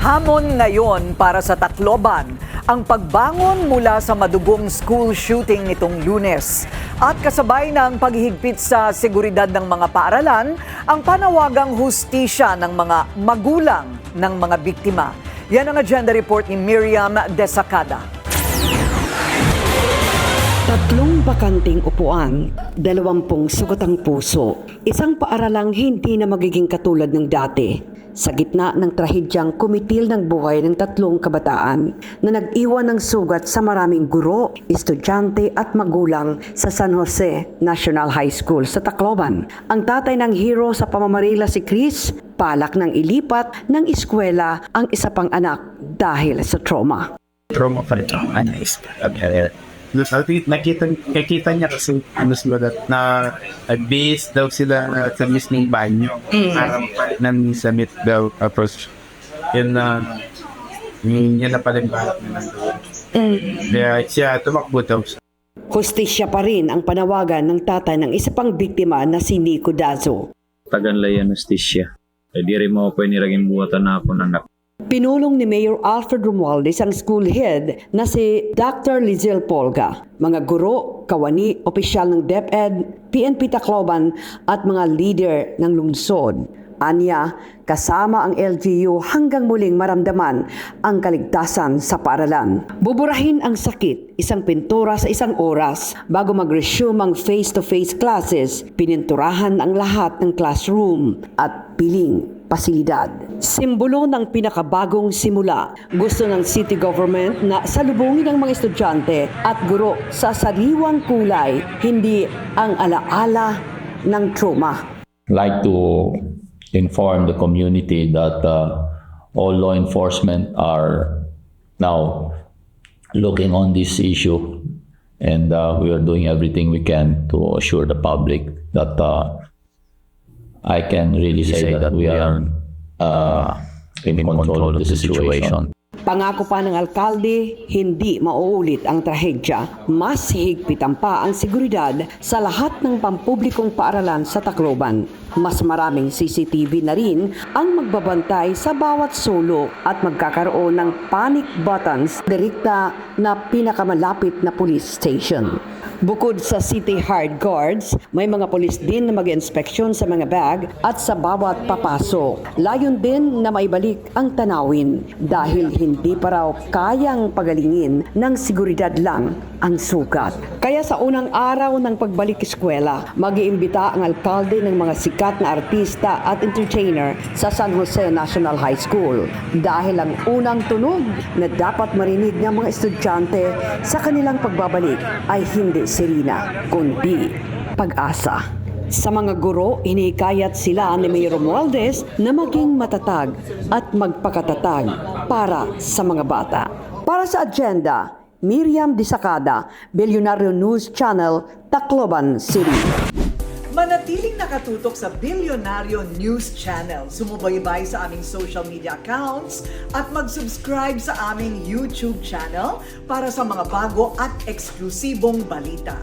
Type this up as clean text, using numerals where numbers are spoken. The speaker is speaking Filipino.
Hamon ngayon para sa Tacloban ang pagbangon mula sa madugong school shooting nitong Lunes. At kasabay ng paghihigpit sa seguridad ng mga paaralan, ang panawagang hustisya ng mga magulang ng mga biktima. Yan ang agenda report ni Miriam Desacada. 3 bakanting upuan, 20 sugatang puso, isang paaralang hindi na magiging katulad ng dati. Sa gitna ng trahedyang kumitil ng buhay ng 3 kabataan na nag-iwan ng sugat sa maraming guro, estudyante at magulang sa San Jose National High School sa Tacloban. Ang tatay ng hero sa pamamarila si Chris, palak ng ilipat ng eskwela ang isa pang anak dahil sa trauma. Trauma pa rin. Nakita niya kasi na base daw sila sa mismong banyo. Parang nan summit daw approach. Yun na pala yung bahat na nandoon. Kaya siya tumakbo daw. Hustisya pa rin ang panawagan ng tatay ng isa pang biktima na si Nico Dazo. Taganlayan justisya. Di rin mo pwede niraging buwatan na ako ng Pinulong ni Mayor Alfred Romualdez ang school head na si Dr. Lizel Polga, mga guro, kawani, opisyal ng DepEd, PNP Tacloban at mga leader ng lungsod. Anya, kasama ang LGU hanggang muling maramdaman ang kaligtasan sa paaralan. Buburahin ang sakit, isang pintura sa isang oras bago mag-resume ang face-to-face classes. Pininturahan ang lahat ng classroom at piling pasilidad. Simbolo ng pinakabagong simula. Gusto ng city government na salubungin ang mga estudyante at guro sa sariwang kulay, hindi ang alaala ng trauma. Like to inform the community that all law enforcement are now looking on this issue, and we are doing everything we can to assure the public that I can really say that we are in control of the situation. Pangako pa ng alkalde, hindi mauulit ang trahedya. Mas higpitan pa ang seguridad sa lahat ng pampublikong paaralan sa Tacloban. Mas maraming CCTV na rin ang magbabantay sa bawat sulok at magkakaroon ng panic buttons direkta na pinakamalapit na police station. Bukod sa city hard guards, may mga pulis din na mag-inspeksyon sa mga bag at sa bawat papasok. Layon din na maibalik ang tanawin dahil hindi pa raw kayang pagalingin ng seguridad lang ang sugat. Kaya sa unang araw ng pagbalik eskwela, mag-iimbita ang alkalde ng mga sikat na artista at entertainer sa San Jose National High School dahil ang unang tunog na dapat marinig ng mga estudyante sa kanilang pagbabalik ay hindi sirena, kundi pag-asa. Sa mga guro, hinihikayat sila ni Mayor Romualdez na maging matatag at magpakatatag para sa mga bata. Para sa agenda, Miriam Desacada, Bilyonaryo News Channel, Tacloban City. Manatiling nakatutok sa Bilyonaryo News Channel. Sumubaybay sa aming social media accounts at mag-subscribe sa aming YouTube channel para sa mga bago at eksklusibong balita.